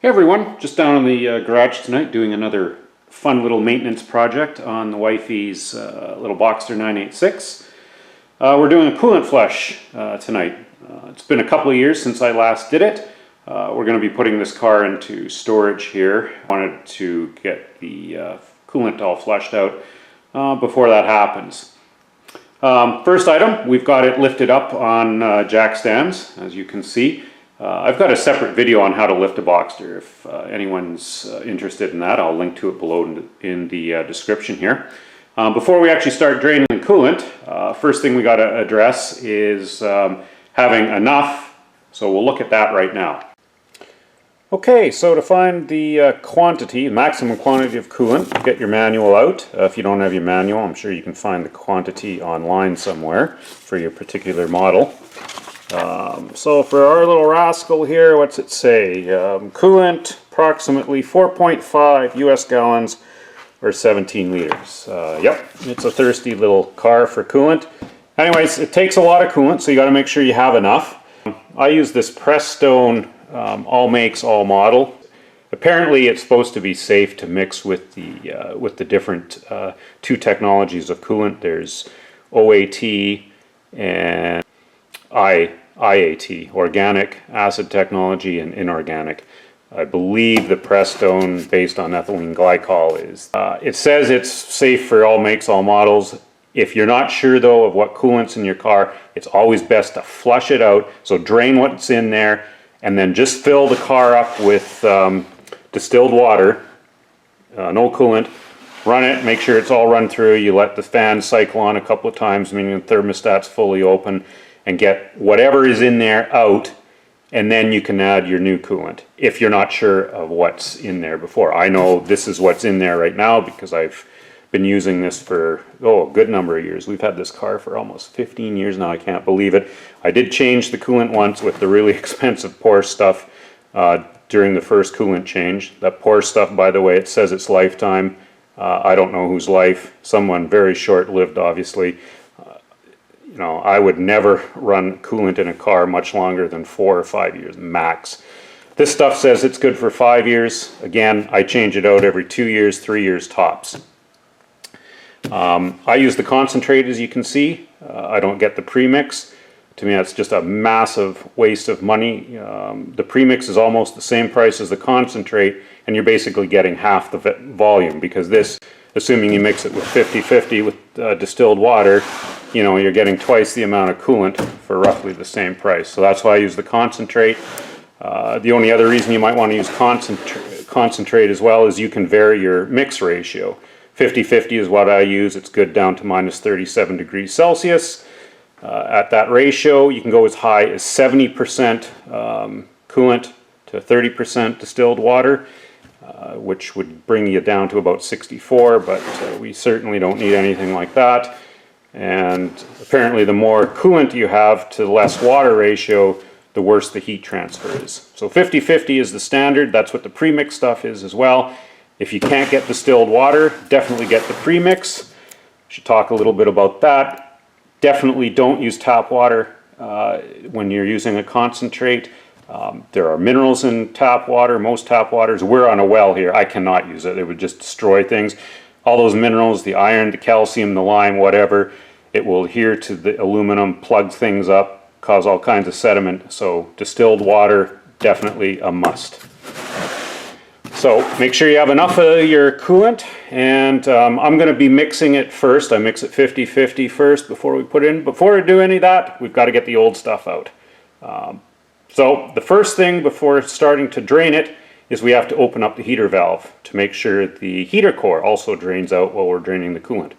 Hey everyone, just down in the garage tonight doing another fun little maintenance project on the wifey's little Boxster 986. We're doing a coolant flush tonight. It's been a couple of years since I last did it. We're going to be putting this car into storage here. I wanted to get the coolant all flushed out before that happens. First item, we've got it lifted up on jack stands, as you can see. I've got a separate video on how to lift a Boxster. If anyone's interested in that, I'll link to it below in the description here. Before we actually start draining the coolant, first thing we got to address is having enough, so we'll look at that right now. Okay, so to find the maximum quantity of coolant, get your manual out. If you don't have your manual, I'm sure you can find the quantity online somewhere for your particular model. So for our little rascal here, what's it say? Coolant, approximately 4.5 US gallons or 17 liters. Yep, it's a thirsty little car for coolant. Anyways, it takes a lot of coolant, so you got to make sure you have enough. I use this Prestone all makes, all model. Apparently it's supposed to be safe to mix with the different two technologies of coolant. There's OAT and IAT, organic acid technology and inorganic. I believe the Prestone based on ethylene glycol is. It says it's safe for all makes, all models. If you're not sure though of what coolant's in your car, it's always best to flush it out. So drain what's in there and then just fill the car up with distilled water, no coolant. Run it, make sure it's all run through. You let the fan cycle on a couple of times, meaning the thermostat's fully open, and get whatever is in there out, and then you can add your new coolant if you're not sure of what's in there before. I know this is what's in there right now because I've been using this for a good number of years. We've had this car for almost 15 years now. I can't believe it. I did change the coolant once with the really expensive Porsche stuff during the first coolant change. That Porsche stuff, by the way, it says it's lifetime. I don't know whose life. Someone very short-lived, obviously. You know, I would never run coolant in a car much longer than 4 or 5 years max. This stuff says it's good for 5 years. Again, I change it out every 2 years, 3 years tops. I use the concentrate, as you can see. I don't get the premix. To me, that's just a massive waste of money. The premix is almost the same price as the concentrate, and you're basically getting half the volume, because this, assuming you mix it with 50-50 with distilled water, you know, you're getting twice the amount of coolant for roughly the same price. So that's why I use the concentrate. The only other reason you might want to use concentrate as well is you can vary your mix ratio. 50-50 is what I use. It's good down to minus 37 degrees Celsius. At that ratio, you can go as high as 70% coolant to 30% distilled water, which would bring you down to about 64, but we certainly don't need anything like that. And apparently the more coolant you have to the less water ratio, the worse the heat transfer is. So 50-50 is the standard. That's what the premix stuff is as well. If you can't get distilled water, definitely get the premix. Should talk a little bit about that. Definitely don't use tap water when you're using a concentrate. There are minerals in tap water. Most tap waters, we're on a well here. I cannot use it. It would just destroy things. All those minerals, the iron, the calcium, the lime, whatever, it will adhere to the aluminum, plug things up, cause all kinds of sediment. So distilled water, definitely a must. So make sure you have enough of your coolant, and I'm going to be mixing it first. I mix it 50-50 first before we put in. Before we do any of that, we've got to get the old stuff out. So the first thing before starting to drain it is we have to open up the heater valve to make sure the heater core also drains out while we're draining the coolant.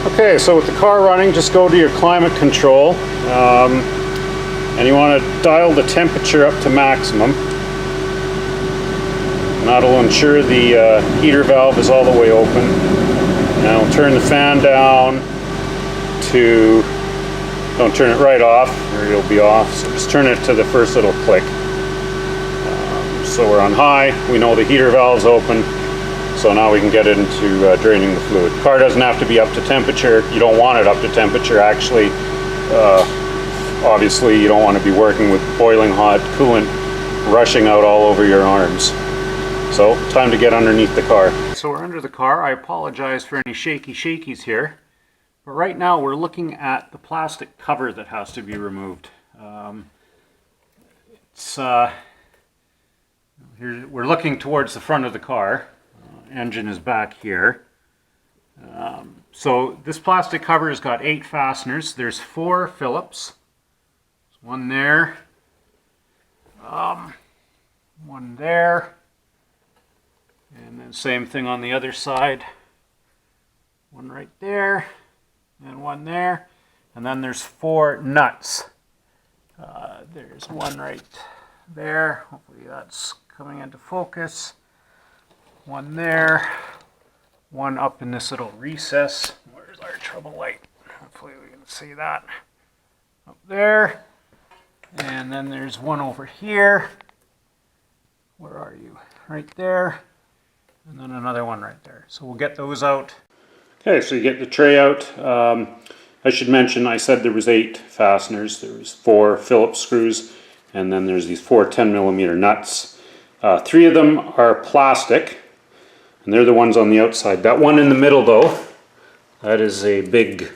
Okay, so with the car running, just go to your climate control, and you want to dial the temperature up to maximum. And that'll ensure the heater valve is all the way open. Now we'll turn the fan down to, don't turn it right off or you'll be off, so just turn it to the first little click. So we're on high, we know the heater valve's open, so now we can get into draining the fluid. The car doesn't have to be up to temperature. You don't want it up to temperature actually. Obviously you don't want to be working with boiling hot coolant rushing out all over your arms. So, time to get underneath the car. So we're under the car. I apologize for any shakies here. But right now we're looking at the plastic cover that has to be removed. We're looking towards the front of the car. Engine is back here. So this plastic cover has got 8 fasteners. There's 4 Phillips. There's one there. One there. And then same thing on the other side. One right there. And one there. And then there's 4 nuts. There's one right there. Hopefully that's coming into focus. One there. One up in this little recess. Where's our trouble light? Hopefully we can see that. Up there. And then there's one over here. Where are you? Right there. And then another one right there. So we'll get those out. Okay, so you get the tray out. I should mention, I said there was 8 fasteners. There was 4 Phillips screws, and then there's these 4 10mm nuts. 3 of them are plastic, and they're the ones on the outside. That one in the middle, though, that is a big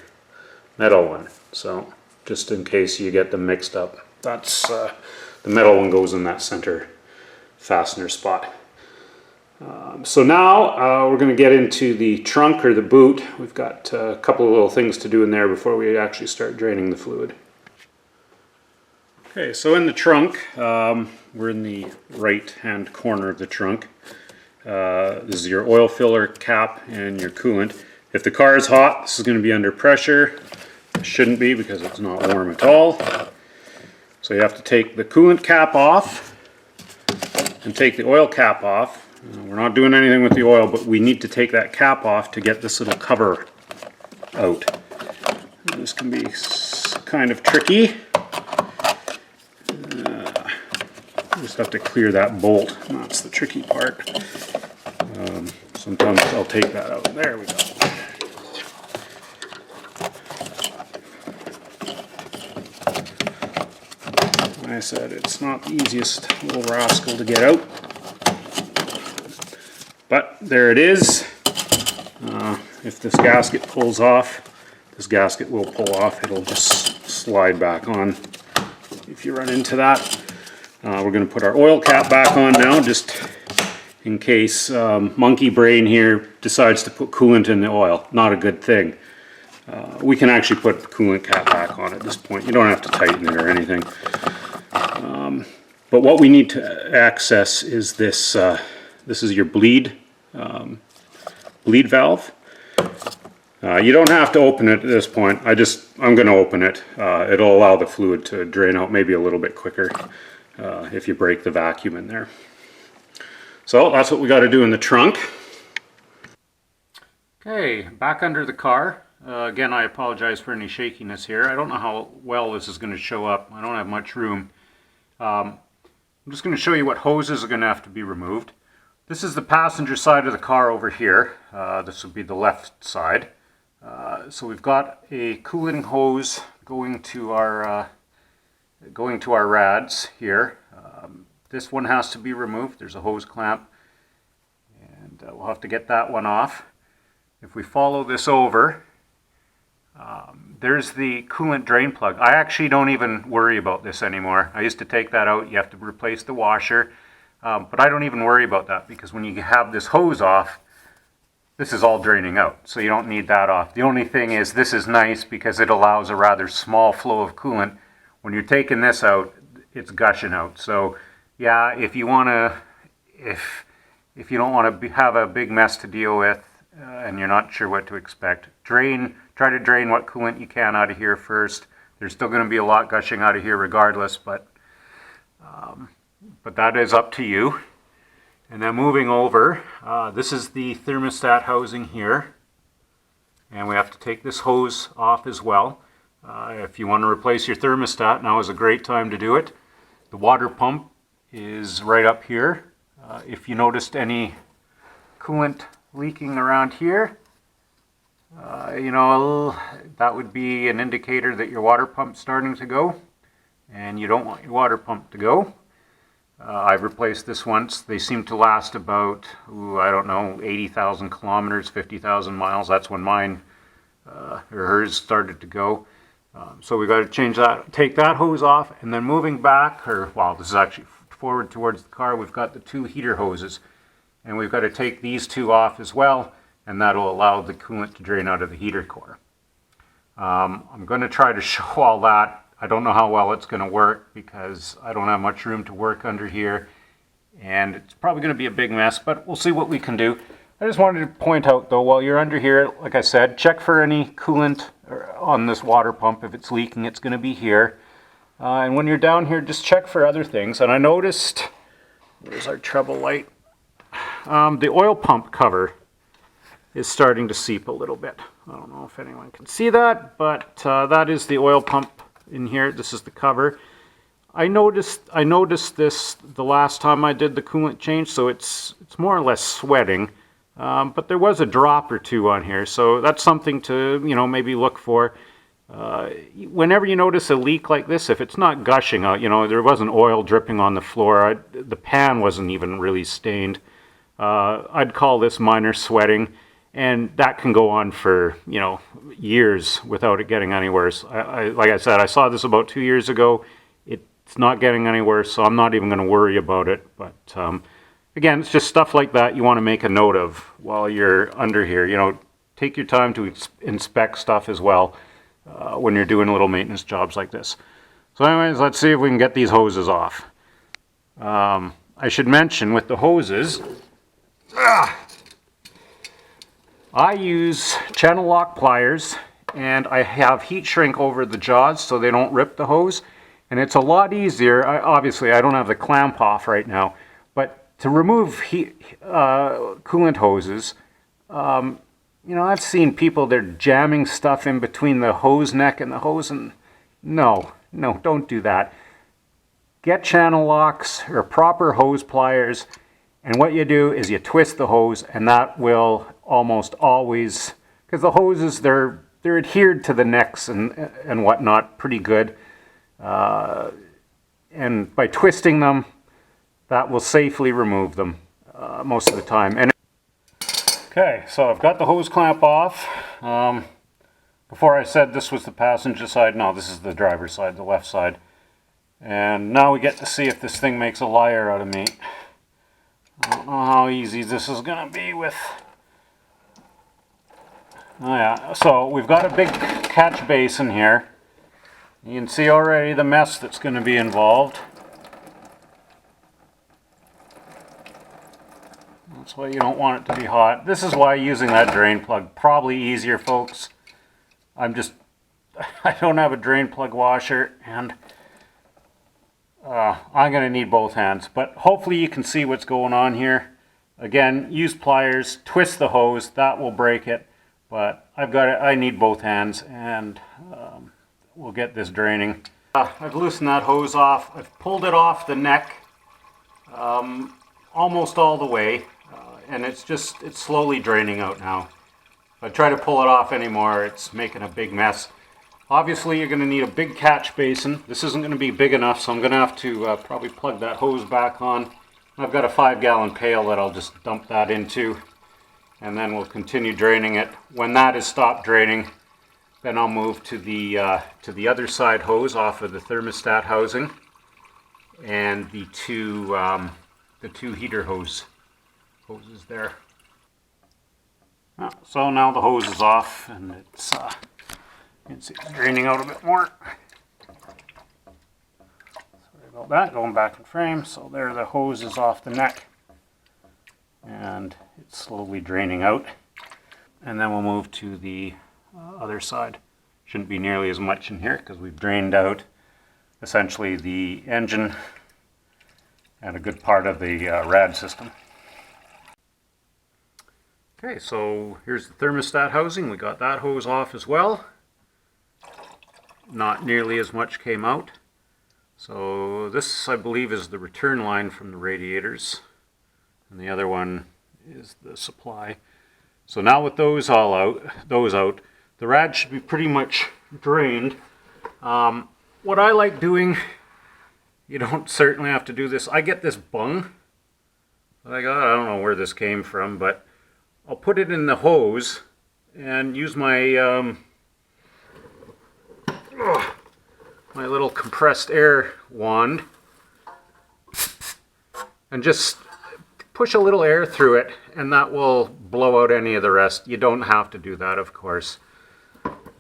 metal one. So just in case you get them mixed up, that's the metal one goes in that center fastener spot. So now we're going to get into the trunk or the boot. We've got a couple of little things to do in there before we actually start draining the fluid. Okay, so in the trunk, we're in the right hand corner of the trunk. This is your oil filler cap and your coolant. If the car is hot, this is going to be under pressure. It shouldn't be because it's not warm at all. So you have to take the coolant cap off and take the oil cap off. We're not doing anything with the oil, but we need to take that cap off to get this little cover out. This can be kind of tricky. Just have to clear that bolt. That's the tricky part. Sometimes I'll take that out. There we go. Like I said, it's not the easiest little rascal to get out. But there it is. If this gasket pulls off, this gasket will pull off. It'll just slide back on if you run into that. We're going to put our oil cap back on now, just in case monkey brain here decides to put coolant in the oil. Not a good thing. We can actually put the coolant cap back on at this point. You don't have to tighten it or anything. But what we need to access is this. This is your bleed valve. You don't have to open it at this point. I'm going to open it. It'll allow the fluid to drain out maybe a little bit quicker if you break the vacuum in there. So that's what we got to do in the trunk. Okay, back under the car. Again, I apologize for any shakiness here. I don't know how well this is going to show up. I don't have much room. I'm just going to show you what hoses are going to have to be removed. This is the passenger side of the car over here. This would be the left side. So we've got a cooling hose going to our rads here. This one has to be removed. There's a hose clamp, and we'll have to get that one off. If we follow this over, there's the coolant drain plug. I actually don't even worry about this anymore. I used to take that out. You have to replace the washer. But I don't even worry about that, because when you have this hose off, this is all draining out, so you don't need that off. The only thing is, this is nice because it allows a rather small flow of coolant. When you're taking this out, it's gushing out. So yeah, if you don't want to have a big mess to deal with and you're not sure what to expect, try to drain what coolant you can out of here first. There's still going to be a lot gushing out of here regardless, but that is up to you. And then moving over, this is the thermostat housing here, and we have to take this hose off as well. If you want to replace your thermostat, now is a great time to do it. The water pump is right up here. If you noticed any coolant leaking around here, that would be an indicator that your water pump's starting to go, and you don't want your water pump to go. I've replaced this once. They seem to last about, I don't know, 80,000 kilometers, 50,000 miles. That's when mine or hers started to go. So we got to change that, take that hose off, and then moving back, or well, this is actually forward towards the car, we've got the two heater hoses. And we've got to take these two off as well, and that'll allow the coolant to drain out of the heater core. I'm going to try to show all that. I don't know how well it's going to work because I don't have much room to work under here, and it's probably going to be a big mess, but we'll see what we can do. I just wanted to point out though, while you're under here, like I said, check for any coolant on this water pump. If it's leaking, it's going to be here. And when you're down here, just check for other things. And I noticed, where's our treble light? The oil pump cover is starting to seep a little bit. I don't know if anyone can see that, but that is the oil pump in here. This is the cover. I noticed this the last time I did the coolant change, so it's more or less sweating. But there was a drop or two on here, so that's something to, maybe look for. Whenever you notice a leak like this, if it's not gushing out, there wasn't oil dripping on the floor, the pan wasn't even really stained, I'd call this minor sweating, and that can go on for, years without it getting any worse. Like I said, I saw this about 2 years ago. It's not getting any worse, so I'm not even going to worry about it, but again, it's just stuff like that you want to make a note of while you're under here. Take your time to inspect stuff as well when you're doing little maintenance jobs like this. So anyways, let's see if we can get these hoses off. I should mention with the hoses, I use channel lock pliers, and I have heat shrink over the jaws so they don't rip the hose. And it's a lot easier. Obviously, I don't have the clamp off right now, but to remove coolant hoses, I've seen people, they're jamming stuff in between the hose neck and the hose, and no, don't do that. Get channel locks or proper hose pliers, and what you do is you twist the hose, and that will almost always, because the hoses, they're adhered to the necks and whatnot pretty good, and by twisting them, that will safely remove them most of the time. Okay, so I've got the hose clamp off. Before I said this was the passenger side. No, this is the driver's side, the left side. And now we get to see if this thing makes a liar out of me. I don't know how easy this is going to be with... Oh yeah, so we've got a big catch basin here. You can see already the mess that's going to be involved. That's why you don't want it to be hot. This is why using that drain plug, probably easier, folks. I don't have a drain plug washer, and I'm going to need both hands. But hopefully you can see what's going on here. Again, use pliers, twist the hose, that will break it. But I need both hands, and we'll get this draining. I've loosened that hose off. I've pulled it off the neck almost all the way. And it's slowly draining out now. If I try to pull it off anymore, it's making a big mess. Obviously, you're going to need a big catch basin. This isn't going to be big enough, so I'm going to have to probably plug that hose back on. I've got a 5-gallon pail that I'll just dump that into, and then we'll continue draining it. When that is stopped draining, then I'll move to the other side hose off of the thermostat housing, and the two heater hoses there. So now the hose is off, and it's you can see it's draining out a bit more. Sorry about that, going back in frame. So there, the hose is off the neck, and it's slowly draining out. And then we'll move to the other side. Shouldn't be nearly as much in here because we've drained out essentially the engine and a good part of the rad system. Okay, so here's the thermostat housing. We got that hose off as well. Not nearly as much came out. So this, I believe, is the return line from the radiators, and the other one is the supply. So now with those out, the rad should be pretty much drained. What I like doing You don't certainly have to do this. I get this bung that I got. I don't know where this came from, but I'll put it in the hose and use my my little compressed air wand and just push a little air through it, and that will blow out any of the rest. You don't have to do that, of course.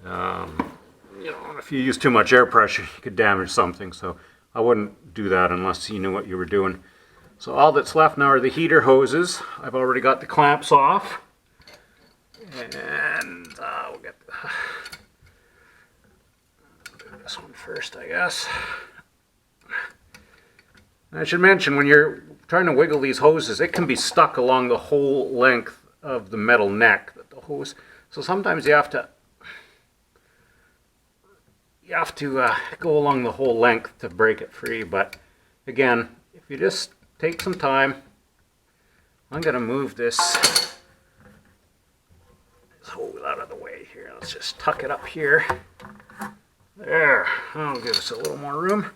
You know, if you use too much air pressure, you could damage something, so I wouldn't do that unless you knew what you were doing. So all that's left now are the heater hoses. I've already got the clamps off, and we'll get this one first, I guess. I should mention, when you're trying to wiggle these hoses, it can be stuck along the whole length of the metal neck that the hose. So sometimes you have to go along the whole length to break it free. But again, if you just take some time, I'm going to move this hose out of the way here. Let's just tuck it up here. There, that'll give us a little more room.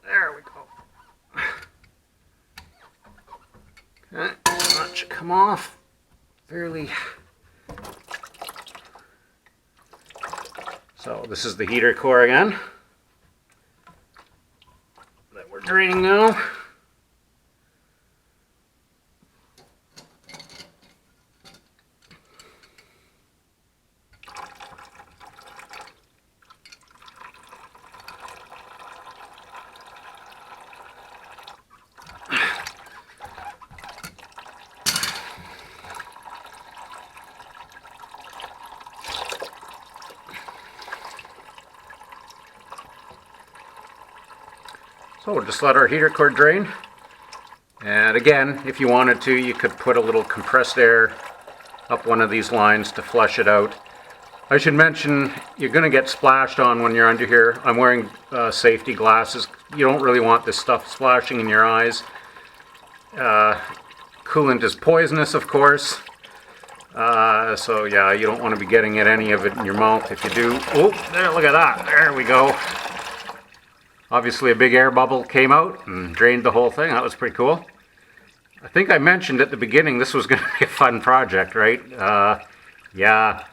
There we go. Okay, that should come off fairly. So this is the heater core again that we're draining now. So we'll just let our heater core drain. And again, if you wanted to, you could put a little compressed air up one of these lines to flush it out. I should mention, you're going to get splashed on when you're under here. I'm wearing safety glasses. You don't really want this stuff splashing in your eyes. Coolant is poisonous, of course. So yeah, you don't want to be getting any of it in your mouth. If you do, oh, there, look at that. There we go. Obviously a big air bubble came out and drained the whole thing. That was pretty cool. I think I mentioned at the beginning this was going to be a fun project, right? Yeah,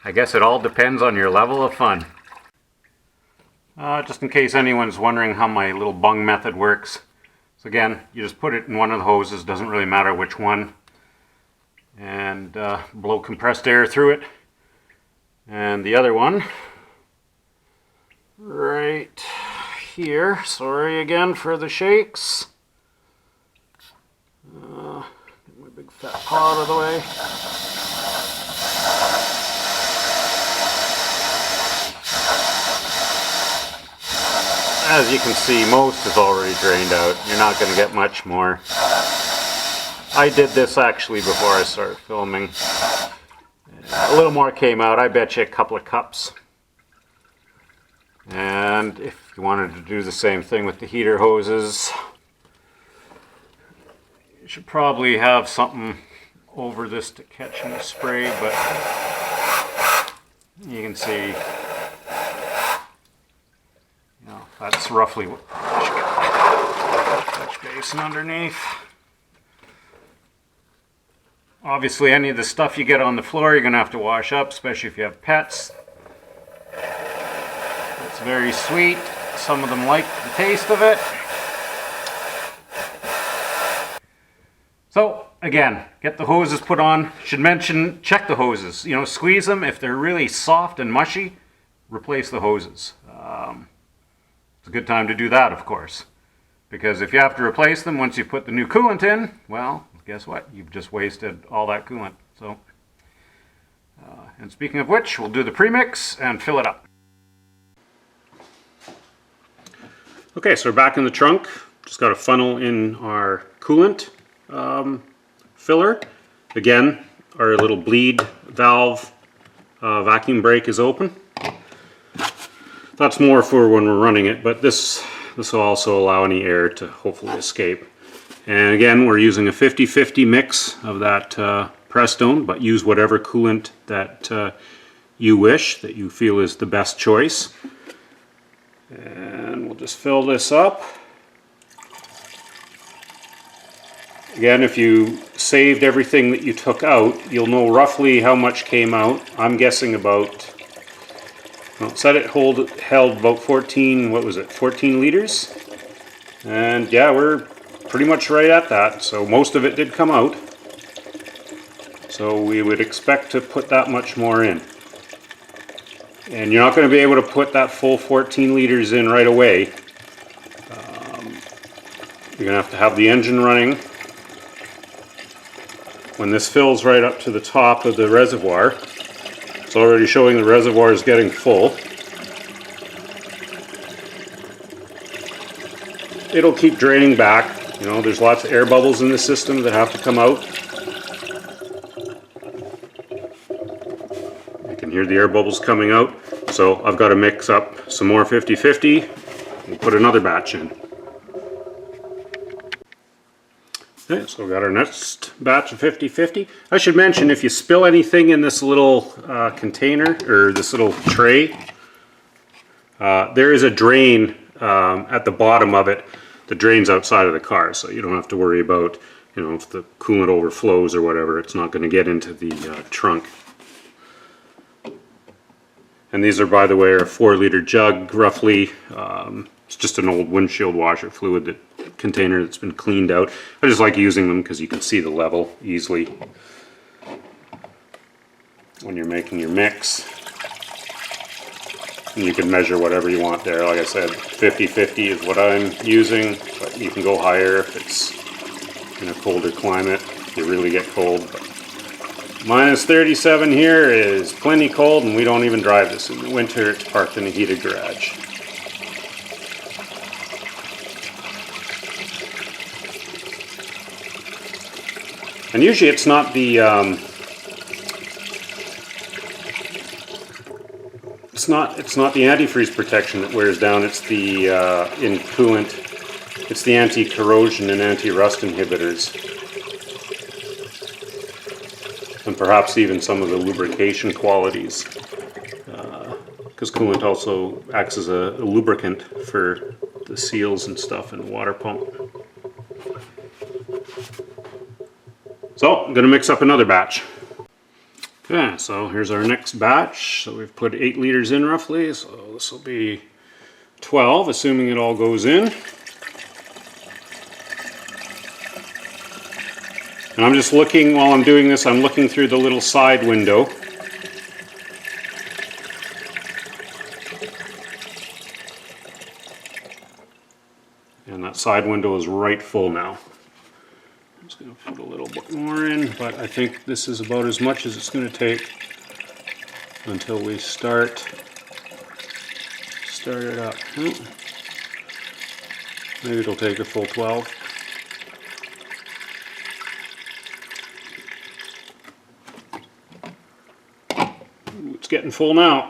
I guess it all depends on your level of fun. Just in case anyone's wondering how my little bung method works. So again, you just put it in one of the hoses, doesn't really matter which one, and blow compressed air through it. And the other one, right here. Sorry again for the shakes. Get my big fat paw out of the way. As you can see, most is already drained out. You're not going to get much more. I did this actually before I started filming. A little more came out. I bet you a couple of cups. And if you wanted to do the same thing with the heater hoses, you should probably have something over this to catch any spray, but you can see, you know, that's roughly what catch basin underneath. Obviously, any of the stuff you get on the floor, you're going to have to wash up, especially if you have pets. It's very sweet. Some of them like the taste of it. So again, get the hoses put on. Should mention, check the hoses. You know, squeeze them. If they're really soft and mushy, replace the hoses. It's a good time to do that, of course, because if you have to replace them once you put the new coolant in, well, guess what? You've just wasted all that coolant. So, and speaking of which, we'll do the premix and fill it up. Okay, so we're back in the trunk. Just got a funnel in our coolant filler. Again, our little bleed valve vacuum brake is open. That's more for when we're running it, but this will also allow any air to hopefully escape. And again, we're using a 50-50 mix of that Prestone, but use whatever coolant that you wish, that you feel is the best choice. And we'll just fill this up. Again, if you saved everything that you took out, you'll know roughly how much came out. I'm guessing about, well, it said it held about 14, what was it, 14 liters? And yeah, we're pretty much right at that. So most of it did come out. So we would expect to put that much more in. And you're not going to be able to put that full 14 liters in right away. You're going to have the engine running. When this fills right up to the top of the reservoir, it's already showing the reservoir is getting full. It'll keep draining back. You know, there's lots of air bubbles in the system that have to come out. You can hear the air bubbles coming out. So I've got to mix up some more 50-50 and put another batch in. Okay, so we've got our next batch of 50-50. I should mention, if you spill anything in this little container, or this little tray, there is a drain at the bottom of it that drains outside of the car, so you don't have to worry about, you know, if the coolant overflows or whatever, it's not going to get into the trunk. And these are, by the way, a 4-liter jug, roughly. It's just an old windshield washer fluid container that's been cleaned out. I just like using them because you can see the level easily when you're making your mix. And you can measure whatever you want there. Like I said, 50-50 is what I'm using, but you can go higher if it's in a colder climate, if you really get cold. But minus 37 here is plenty cold, and we don't even drive this. In the winter, it's parked in a heated garage. And usually it's not the it's not the antifreeze protection that wears down. It's the in coolant. It's the anti-corrosion and anti-rust inhibitors, and perhaps even some of the lubrication qualities, because coolant also acts as a lubricant for the seals and stuff in the water pump. So I'm going to mix up another batch. Okay, so here's our next batch. So we've put 8 liters in roughly, so this will be 12, assuming it all goes in. And I'm just looking, while I'm doing this, I'm looking through the little side window. And that side window is right full now. I'm just going to put a little bit more in, but I think this is about as much as it's going to take until we start it up. Maybe it'll take a full 12. It's getting full now.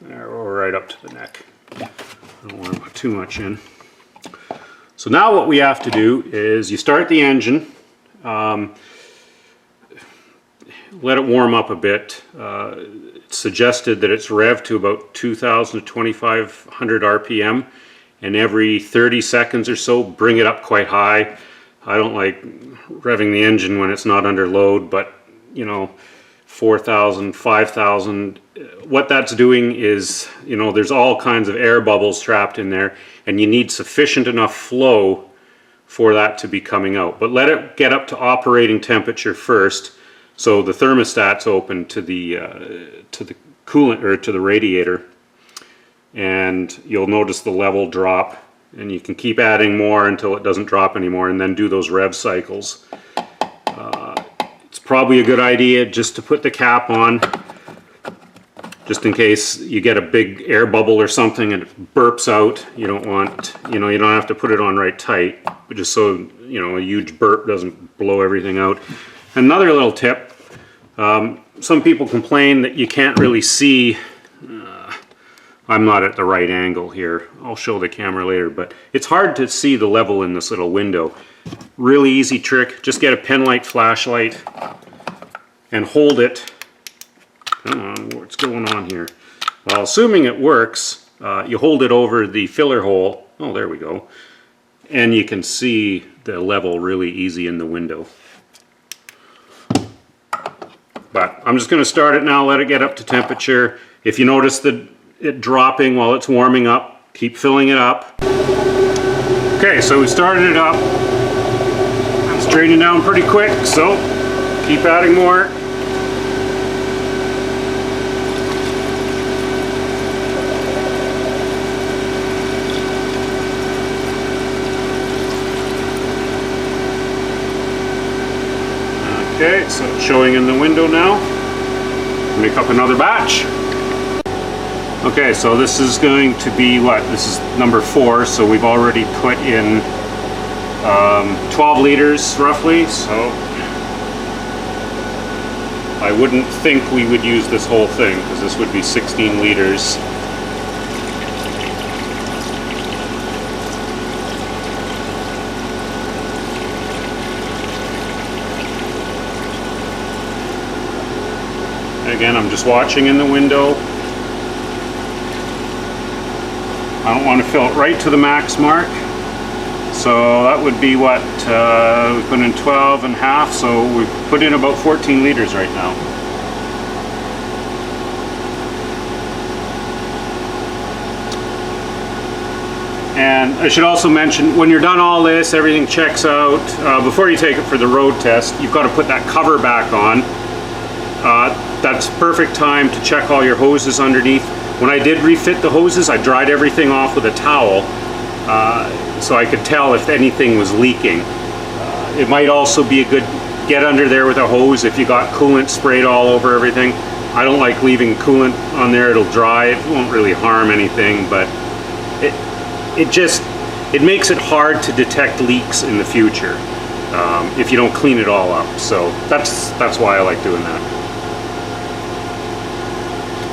There, we're right up to the neck. I don't want to put too much in. So now what we have to do is you start the engine, let it warm up a bit. It's suggested that it's revved to about 2,000 to 2,500 RPM, and every 30 seconds or so bring it up quite high. I don't like revving the engine when it's not under load, but you know, 4,000, 5,000, what that's doing is, you know, there's all kinds of air bubbles trapped in there, and you need sufficient enough flow for that to be coming out. But let it get up to operating temperature first, so the thermostat's open to the coolant, or to the radiator, and you'll notice the level drop, and you can keep adding more until it doesn't drop anymore, and then do those rev cycles. It's probably a good idea just to put the cap on, just in case you get a big air bubble or something and it burps out. You don't want, you know, you don't have to put it on right tight, but just so, you know, a huge burp doesn't blow everything out. Another little tip, some people complain that you can't really see, I'm not at the right angle here, I'll show the camera later, but it's hard to see the level in this little window. Really easy trick, just get a pen light flashlight and hold it Come on, what's going on here? Well, assuming it works, you hold it over the filler hole. Oh, there we go. And you can see the level really easy in the window. But I'm just going to start it now, let it get up to temperature. If you notice it dropping while it's warming up, keep filling it up. Okay, so we started it up. It's draining down pretty quick, so keep adding more. Okay, so it's showing in the window now. Make up another batch. Okay, so this is going to be what? This is number 4, so we've already put in 12 liters roughly, so I wouldn't think we would use this whole thing because this would be 16 liters. Again, I'm just watching in the window. I don't want to fill it right to the max mark. So that would be what, we put in 12 and a half, so we put in about 14 liters right now. And I should also mention, when you're done all this, everything checks out, before you take it for the road test, you've got to put that cover back on. That's perfect time to check all your hoses underneath. When I did refit the hoses, I dried everything off with a towel so I could tell if anything was leaking. It might also be a good get under there with a hose if you got coolant sprayed all over everything. I don't like leaving coolant on there, it'll dry. It won't really harm anything, but it makes it hard to detect leaks in the future if you don't clean it all up. So that's why I like doing that.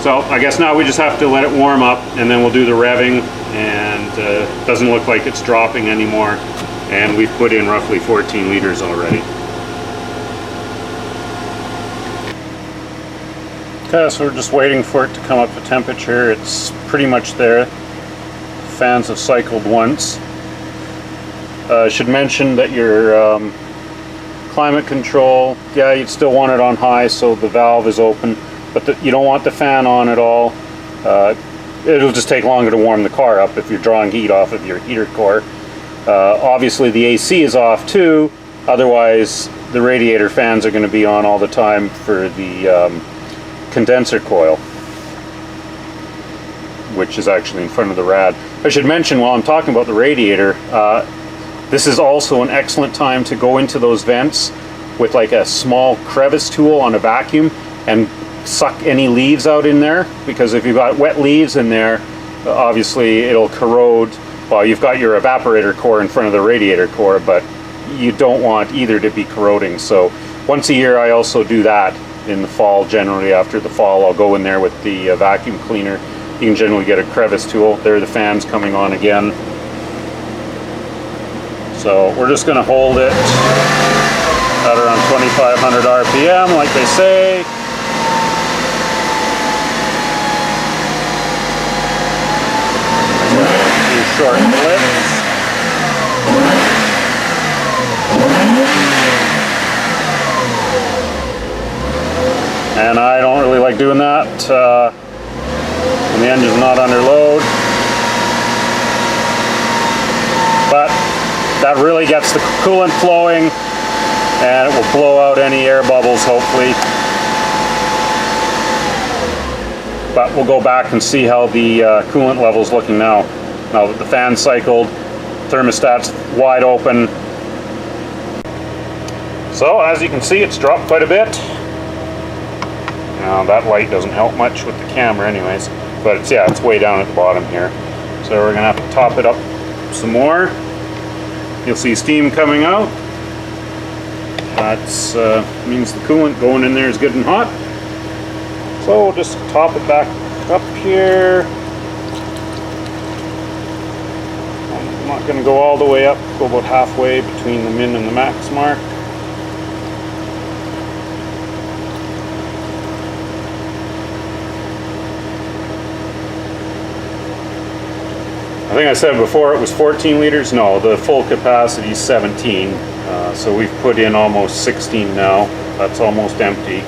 So I guess now we just have to let it warm up and then we'll do the revving, and it doesn't look like it's dropping anymore, and we've put in roughly 14 liters already. Okay, so we're just waiting for it to come up to temperature. It's pretty much there. Fans have cycled once. I should mention that your climate control, yeah, you'd still want it on high so the valve is open. But you don't want the fan on at all. It'll just take longer to warm the car up if you're drawing heat off of your heater core. Obviously the AC is off too, otherwise the radiator fans are going to be on all the time for the condenser coil, which is actually in front of the rad. I should mention while I'm talking about the radiator, this is also an excellent time to go into those vents with like a small crevice tool on a vacuum and suck any leaves out in there, because if you've got wet leaves in there, obviously it'll corrode. Well, you've got your evaporator core in front of the radiator core, but you don't want either to be corroding. So once a year I also do that in the fall. Generally after the fall I'll go in there with the vacuum cleaner. You can generally get a crevice tool. There are the fans coming on again. So we're just going to hold it at around 2500 RPM like they say. Short clips. And I don't really like doing that when the engine's not under load. But that really gets the coolant flowing, and it will blow out any air bubbles hopefully. But we'll go back and see how the coolant level is looking now. Now that the fan cycled, thermostat's wide open. So as you can see, it's dropped quite a bit. Now that light doesn't help much with the camera anyways, but it's way down at the bottom here. So we're gonna have to top it up some more. You'll see steam coming out. That means the coolant going in there is good and hot. So we'll just top it back up here. I'm not going to go all the way up, go about halfway between the min and the max mark. think I said before it was 14 liters. No, the full capacity is 17. So we've put in almost 16 now. That's almost empty.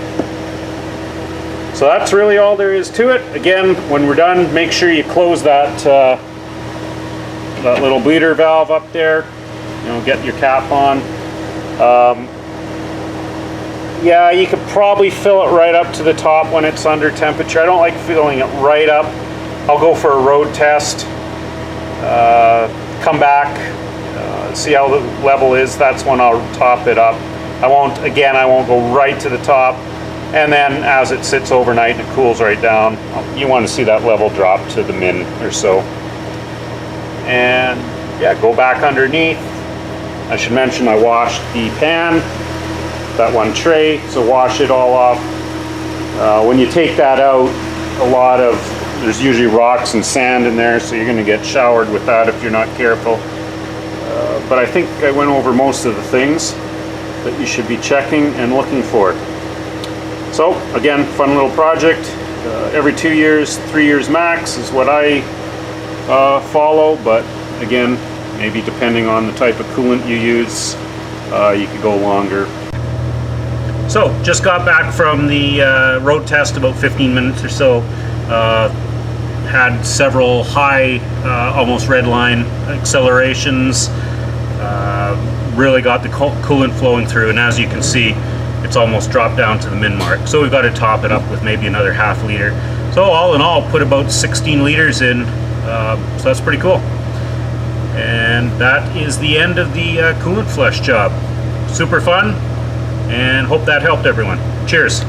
So that's really all there is to it. Again, when we're done, make sure you close that that little bleeder valve up there. You know, get your cap on. Yeah, you could probably fill it right up to the top when it's under temperature. I don't like filling it right up. I'll go for a road test, come back, see how the level is. That's when I'll top it up. I won't go right to the top. And then as it sits overnight and it cools right down, you want to see that level drop to the min or so. And yeah, go back underneath. I should mention I washed the pan, that one tray, so wash it all off. When you take that out, there's usually rocks and sand in there, so you're going to get showered with that if you're not careful. But I think I went over most of the things that you should be checking and looking for. So again, fun little project. Every 2 years, 3 years max is what I follow, but again, maybe depending on the type of coolant you use, you could go longer. So just got back from the road test, about 15 minutes or so. Had several high, almost red line accelerations. Really got the coolant flowing through, and as you can see, it's almost dropped down to the min mark. So we've got to top it up with maybe another half liter. So all in all, put about 16 liters in. So that's pretty cool. And that is the end of the coolant flush job. Super fun, and hope that helped everyone. Cheers.